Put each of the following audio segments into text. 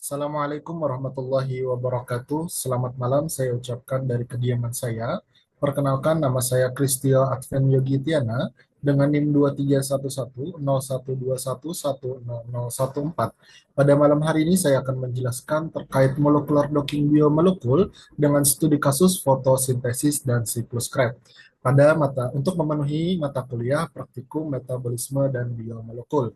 Assalamualaikum warahmatullahi wabarakatuh. Selamat malam saya ucapkan dari kediaman saya. Perkenalkan nama saya Kristio Adven Yogi Tiana dengan NIM 23110121100014. Pada malam hari ini saya akan menjelaskan terkait molekular docking biomolekul dengan studi kasus fotosintesis dan siklus Krebs pada untuk memenuhi mata kuliah praktikum metabolisme dan biomolekul.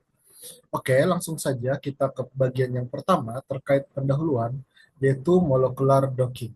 Oke, langsung saja kita ke bagian yang pertama terkait pendahuluan, yaitu molecular docking.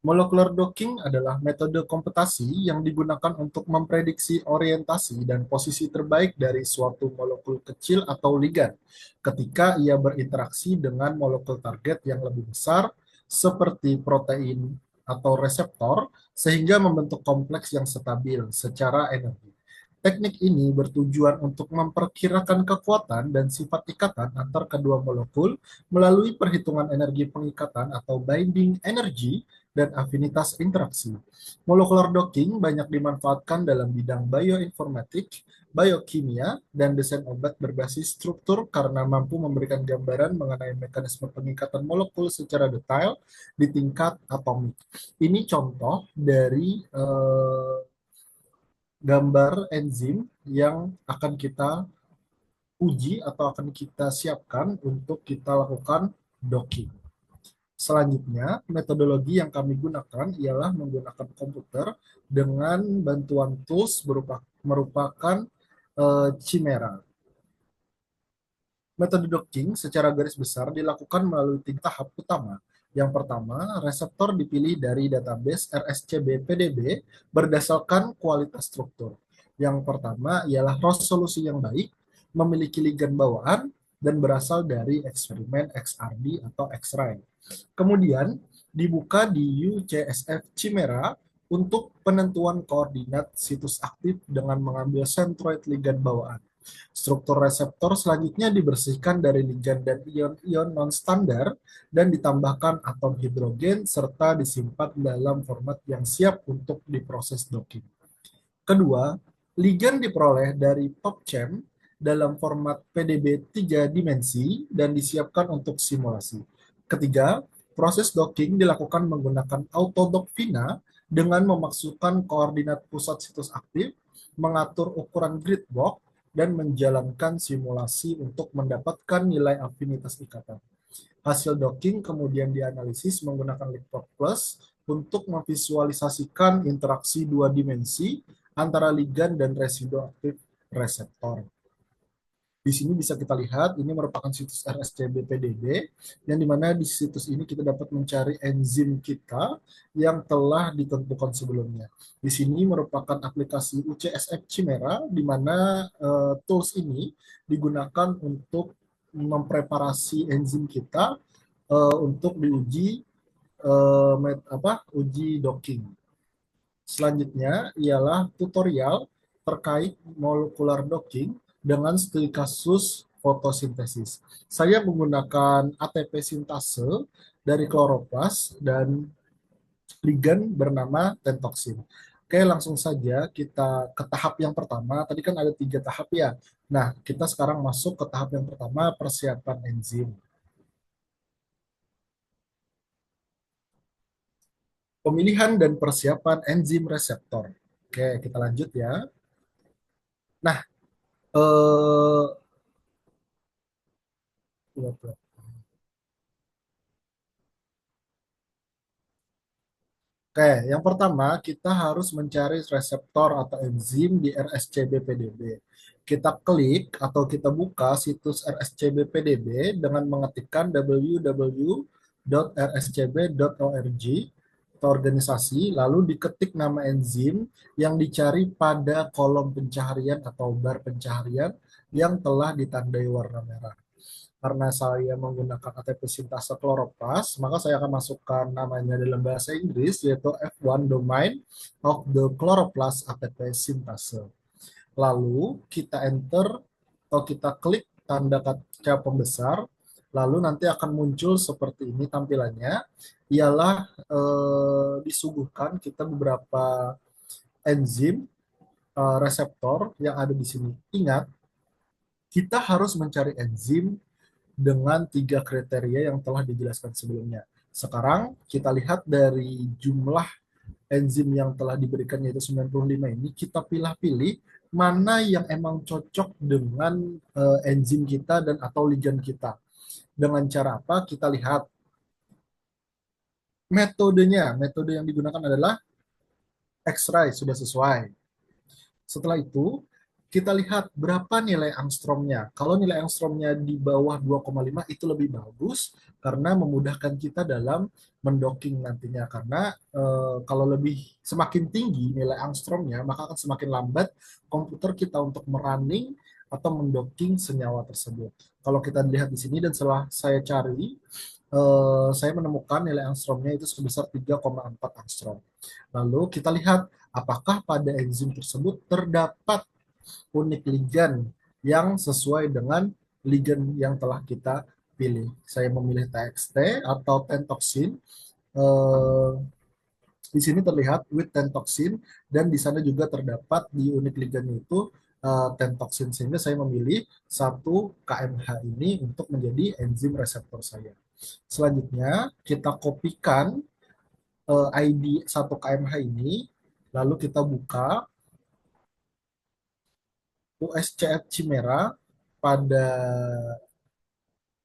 Molecular docking adalah metode komputasi yang digunakan untuk memprediksi orientasi dan posisi terbaik dari suatu molekul kecil atau ligan ketika ia berinteraksi dengan molekul target yang lebih besar seperti protein atau reseptor sehingga membentuk kompleks yang stabil secara energi. Teknik ini bertujuan untuk memperkirakan kekuatan dan sifat ikatan antar kedua molekul melalui perhitungan energi pengikatan atau binding energy dan afinitas interaksi. Molecular docking banyak dimanfaatkan dalam bidang bioinformatik, biokimia, dan desain obat berbasis struktur karena mampu memberikan gambaran mengenai mekanisme pengikatan molekul secara detail di tingkat atomik. Ini contoh dari gambar enzim yang akan kita uji atau akan kita siapkan untuk kita lakukan docking. Selanjutnya, metodologi yang kami gunakan ialah menggunakan komputer dengan bantuan tools merupakan Chimera. Metode docking secara garis besar dilakukan melalui tiga tahap utama. Yang pertama, reseptor dipilih dari database RSCB-PDB berdasarkan kualitas struktur. Yang pertama ialah resolusi yang baik, memiliki ligan bawaan, dan berasal dari eksperimen XRD atau X-ray. Kemudian dibuka di UCSF Chimera untuk penentuan koordinat situs aktif dengan mengambil centroid ligan bawaan. Struktur reseptor selanjutnya dibersihkan dari ligan dan ion-ion non-standar dan ditambahkan atom hidrogen serta disimpan dalam format yang siap untuk diproses docking. Kedua, ligan diperoleh dari PubChem dalam format PDB 3 dimensi dan disiapkan untuk simulasi. Ketiga, proses docking dilakukan menggunakan Autodock Vina dengan memasukkan koordinat pusat situs aktif, mengatur ukuran grid box, dan menjalankan simulasi untuk mendapatkan nilai afinitas ikatan. Hasil docking kemudian dianalisis menggunakan Liquid Plus untuk memvisualisasikan interaksi dua dimensi antara ligan dan residu aktif reseptor. Di sini bisa kita lihat, ini merupakan situs RSCB-PDB, yang dimana di situs ini kita dapat mencari enzim kita yang telah ditentukan sebelumnya. Di sini merupakan aplikasi UCSF Chimera, di mana tools ini digunakan untuk mempreparasi enzim kita untuk diuji uji docking. Selanjutnya ialah tutorial terkait molecular docking dengan studi kasus fotosintesis. Saya menggunakan ATP sintase dari kloroplas dan ligan bernama tentoksin. Oke, langsung saja kita ke tahap yang pertama. Tadi kan ada 3 tahap ya. Nah, kita sekarang masuk ke tahap yang pertama, persiapan enzim. Pemilihan dan persiapan enzim reseptor. Oke, kita lanjut ya. Nah, eh, Oke, yang pertama kita harus mencari reseptor atau enzim di RSCB-PDB. Kita klik atau kita buka situs RSCB-PDB dengan mengetikkan www.rscb.org atau organisasi, lalu diketik nama enzim yang dicari pada kolom pencaharian atau bar pencaharian yang telah ditandai warna merah. Karena saya menggunakan ATP sintase kloroplas, maka saya akan masukkan namanya dalam bahasa Inggris, yaitu F1 domain of the chloroplast ATP sintase. Lalu kita enter atau kita klik tanda kaca pembesar, Lalu nanti akan muncul seperti ini tampilannya, ialah disuguhkan kita beberapa enzim reseptor yang ada di sini. Ingat, kita harus mencari enzim dengan tiga kriteria yang telah dijelaskan sebelumnya. Sekarang kita lihat dari jumlah enzim yang telah diberikan yaitu 95 ini, kita pilih-pilih mana yang emang cocok dengan enzim kita dan atau ligand kita. Dengan cara apa? Kita lihat metodenya. Metode yang digunakan adalah X-ray, sudah sesuai. Setelah itu, kita lihat berapa nilai angstromnya. Kalau nilai angstromnya di bawah 2,5 itu lebih bagus karena memudahkan kita dalam mendocking nantinya. Karena kalau lebih semakin tinggi nilai angstromnya, maka akan semakin lambat komputer kita untuk merunning atau mendocking senyawa tersebut. Kalau kita lihat di sini dan setelah saya cari, saya menemukan nilai angstromnya itu sebesar 3,4 angstrom. Lalu kita lihat apakah pada enzim tersebut terdapat unik ligand yang sesuai dengan ligand yang telah kita pilih. Saya memilih TXT atau tentoxin. Eh, di sini terlihat with tentoxin dan di sana juga terdapat di unik ligandnya itu tentoxin, sehingga saya memilih 1 kmh ini untuk menjadi enzim reseptor saya. Selanjutnya kita kopikan ID 1 kmh ini, lalu kita buka USCF Chimera pada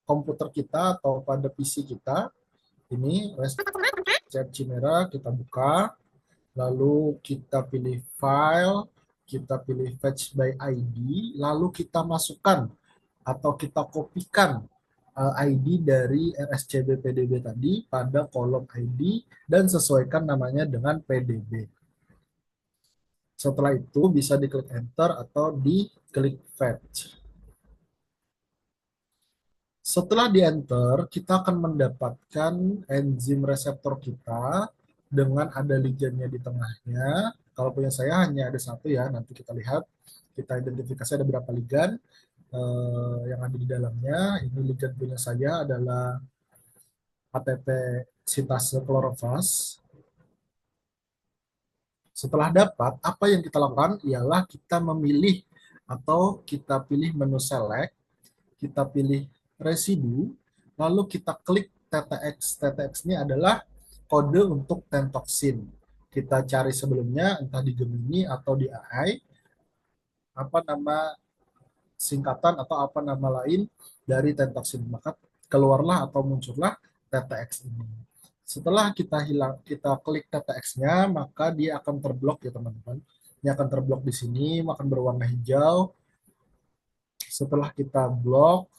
komputer kita atau pada PC kita. Ini USCF Chimera, kita buka, lalu kita pilih file, kita pilih fetch by ID, lalu kita masukkan atau kita kopikan ID dari RSCB PDB tadi pada kolom ID dan sesuaikan namanya dengan PDB. Setelah itu bisa diklik enter atau diklik fetch. Setelah di enter, kita akan mendapatkan enzim reseptor kita dengan ada ligandnya di tengahnya. Kalau punya saya hanya ada satu ya, nanti kita lihat, kita identifikasi ada berapa ligand yang ada di dalamnya. Ini ligand punya saya adalah ATP sintase klorofas. Setelah dapat, apa yang kita lakukan ialah kita memilih atau kita pilih menu select, kita pilih residu, lalu kita klik TTX. TTX ini adalah kode untuk tentoxin. Kita cari sebelumnya, entah di Gemini atau di AI, apa nama singkatan atau apa nama lain dari tentoxin. Maka keluarlah atau muncullah TTX ini. Setelah kita klik TTX-nya, maka dia akan terblok ya teman-teman. Ini akan terblok di sini, akan berwarna hijau. Setelah kita blok,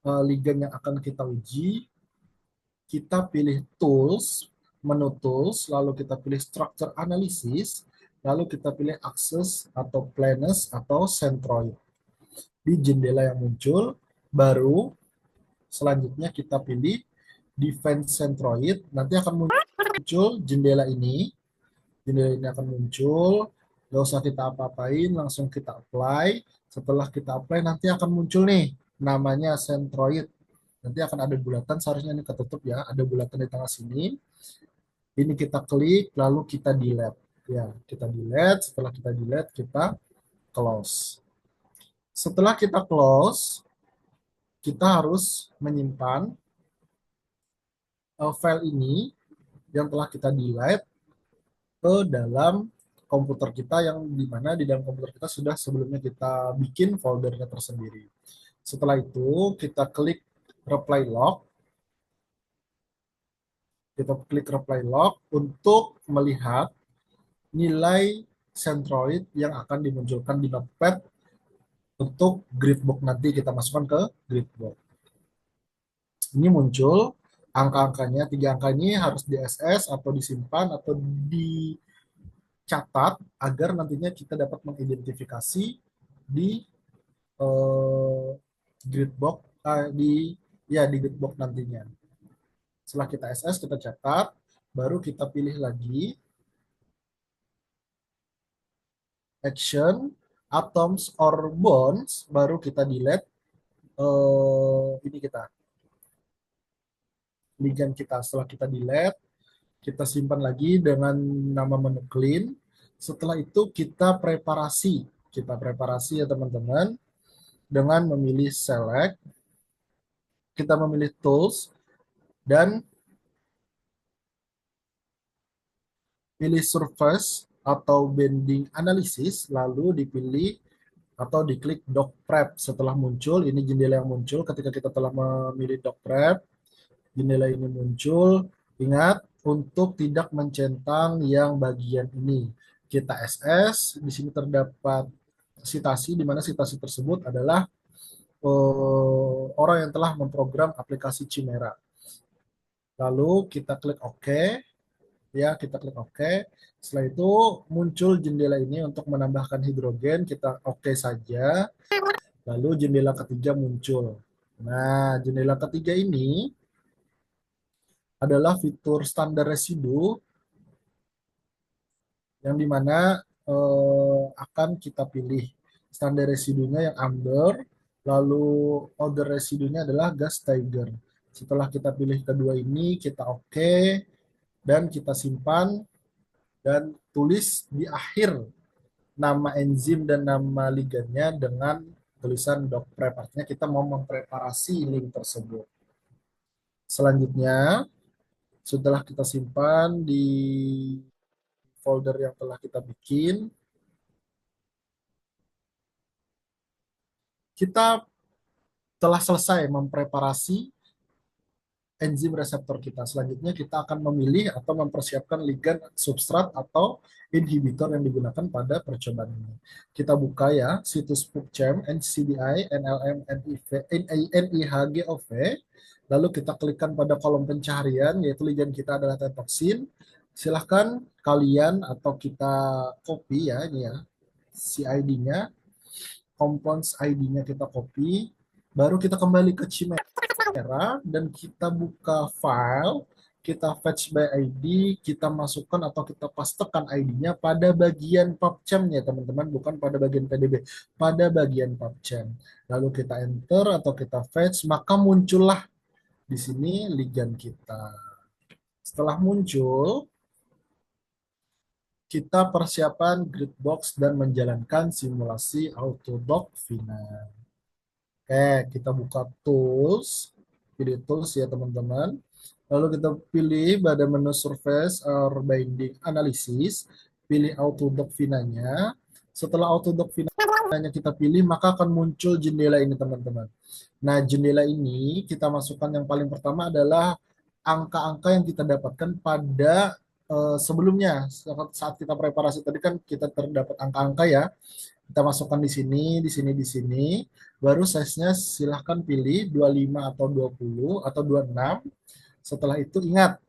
ligand yang akan kita uji, kita pilih tools, menu tools, lalu kita pilih structure analysis, lalu kita pilih access atau planus atau centroid. Di jendela yang muncul, baru selanjutnya kita pilih defense centroid, nanti akan muncul jendela ini akan muncul, nggak usah kita apa-apain, langsung kita apply. Setelah kita apply, nanti akan muncul nih, namanya centroid. Nanti akan ada bulatan, seharusnya ini ketutup ya, ada bulatan di tengah sini. Ini kita klik, lalu kita delete. Ya, kita delete, setelah kita delete, kita close. Setelah kita close, kita harus menyimpan file ini yang telah kita delete ke dalam komputer kita, yang dimana di dalam komputer kita sudah sebelumnya kita bikin foldernya tersendiri. Setelah itu kita klik reply log, untuk melihat nilai centroid yang akan dimunculkan di notepad untuk gridbook, nanti kita masukkan ke gridbook. Ini muncul angka-angkanya, 3 angka ini harus di SS atau disimpan atau dicatat agar nantinya kita dapat mengidentifikasi di eh, gridbook di gridbook nantinya. Setelah kita SS, kita catat, baru kita pilih lagi action atoms or bonds, baru kita delete ini kita ligand kita. Setelah kita delete, kita simpan lagi dengan nama menu clean. Setelah itu kita preparasi ya teman-teman dengan memilih select, kita memilih tools dan pilih surface atau bending analysis, lalu dipilih atau diklik doc prep. Setelah muncul, ini jendela yang muncul ketika kita telah memilih doc prep, jendela ini muncul. Ingat untuk tidak mencentang yang bagian ini. Kita SS, di sini terdapat sitasi, di mana sitasi tersebut adalah orang yang telah memprogram aplikasi Chimera. Lalu kita klik OK, ya kita klik OK. Setelah itu muncul jendela ini untuk menambahkan hidrogen, kita OK saja. Lalu jendela ketiga muncul. Nah, jendela ketiga ini adalah fitur standar residu yang dimana akan kita pilih. Standar residunya yang amber, lalu order residunya adalah gas tiger. Setelah kita pilih kedua ini, kita OK, dan kita simpan, dan tulis di akhir nama enzim dan nama ligannya dengan tulisan doc prep. Artinya kita mau mempreparasi link tersebut. Selanjutnya, setelah kita simpan di folder yang telah kita bikin, kita telah selesai mempreparasi enzim reseptor kita. Selanjutnya kita akan memilih atau mempersiapkan ligand, substrat, atau inhibitor yang digunakan pada percobaan ini. Kita buka ya situs PubChem, NCBI, NLM, NIV, NIHGOV. Lalu kita klikkan pada kolom pencarian, yaitu ligand kita adalah tetoxin. Silahkan kalian atau kita copy ya, ini ya, si ID-nya, compounds ID-nya kita copy, baru kita kembali ke Chimera dan kita buka file, kita fetch by ID, kita masukkan atau kita pastekan ID-nya pada bagian PubChem-nya teman-teman, bukan pada bagian PDB, pada bagian PubChem. Lalu kita enter atau kita fetch, maka muncullah di sini ligand kita. Setelah muncul, kita persiapan grid box dan menjalankan simulasi Autodoc final. Oke, kita buka tools, pilih tools ya teman-teman. Lalu kita pilih pada menu surface or binding analysis, pilih Autodoc Vina-nya. Setelah Autodoc Vina-nya kita pilih, maka akan muncul jendela ini teman-teman. Nah, jendela ini kita masukkan yang paling pertama adalah angka-angka yang kita dapatkan pada sebelumnya. Saat kita preparasi tadi kan kita terdapat angka-angka ya. Kita masukkan di sini, di sini, di sini. Baru size-nya silahkan pilih 25 atau 20 atau 26. Setelah itu ingat,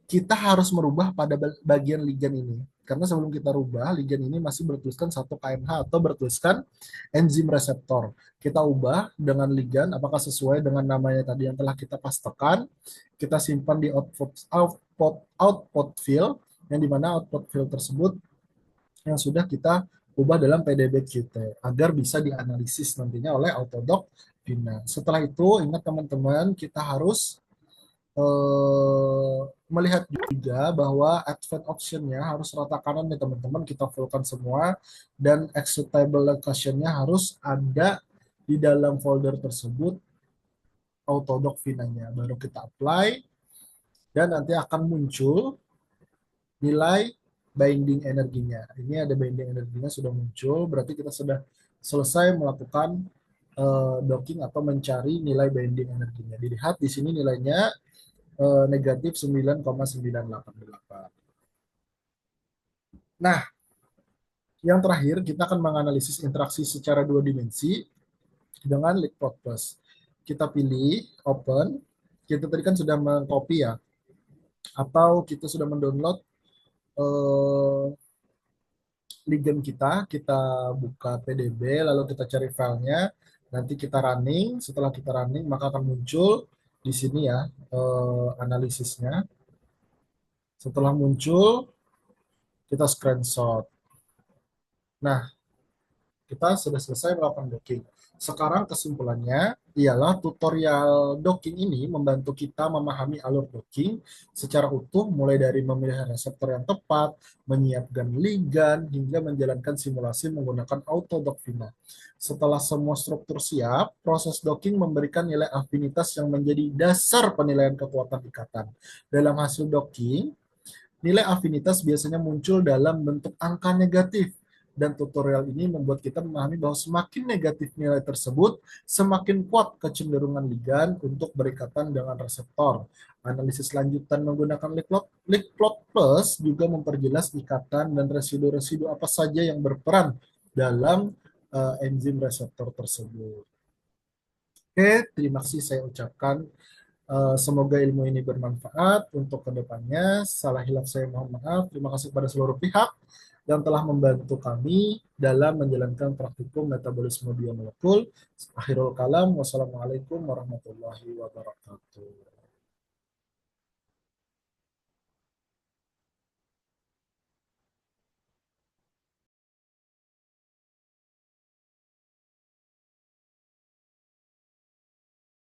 kita harus merubah pada bagian ligand ini. Karena sebelum kita rubah, ligand ini masih bertuliskan 1 kmh atau bertuliskan enzim reseptor. Kita ubah dengan ligand, apakah sesuai dengan namanya tadi yang telah kita pastekan. Kita simpan di output field, yang dimana output field tersebut yang sudah kita ubah dalam PDB kita agar bisa dianalisis nantinya oleh Autodoc Vina. Setelah itu ingat teman-teman, kita harus melihat juga bahwa advent option-nya harus rata kanan ya teman-teman, kita fullkan semua, dan executable location-nya harus ada di dalam folder tersebut Autodoc Vina-nya. Baru kita apply dan nanti akan muncul nilai binding energinya. Ini ada binding energinya sudah muncul, berarti kita sudah selesai melakukan docking atau mencari nilai binding energinya. Dilihat di sini nilainya negatif 9,988. Nah, yang terakhir kita akan menganalisis interaksi secara dua dimensi dengan Liquid Plus. Kita pilih open. Kita tadi kan sudah mengcopy ya, atau kita sudah mendownload ligand kita buka PDB, lalu kita cari filenya, nanti kita running. Setelah kita running, maka akan muncul di sini ya analisisnya. Setelah muncul, kita screenshot. Nah, kita sudah selesai melakukan docking. Sekarang kesimpulannya ialah tutorial docking ini membantu kita memahami alur docking secara utuh mulai dari memilih reseptor yang tepat, menyiapkan ligan, hingga menjalankan simulasi menggunakan autodock Vina. Setelah semua struktur siap, proses docking memberikan nilai afinitas yang menjadi dasar penilaian kekuatan ikatan. Dalam hasil docking, nilai afinitas biasanya muncul dalam bentuk angka negatif, dan tutorial ini membuat kita memahami bahwa semakin negatif nilai tersebut, semakin kuat kecenderungan ligan untuk berikatan dengan reseptor. Analisis lanjutan menggunakan Lickplot Plus juga memperjelas ikatan dan residu-residu apa saja yang berperan dalam enzim reseptor tersebut. Oke, terima kasih saya ucapkan. Semoga ilmu ini bermanfaat untuk kedepannya. Salah hilaf saya mohon maaf. Terima kasih kepada seluruh pihak yang telah membantu kami dalam menjalankan praktikum metabolisme biomolekul. Akhirul kalam. Wassalamualaikum warahmatullahi wabarakatuh.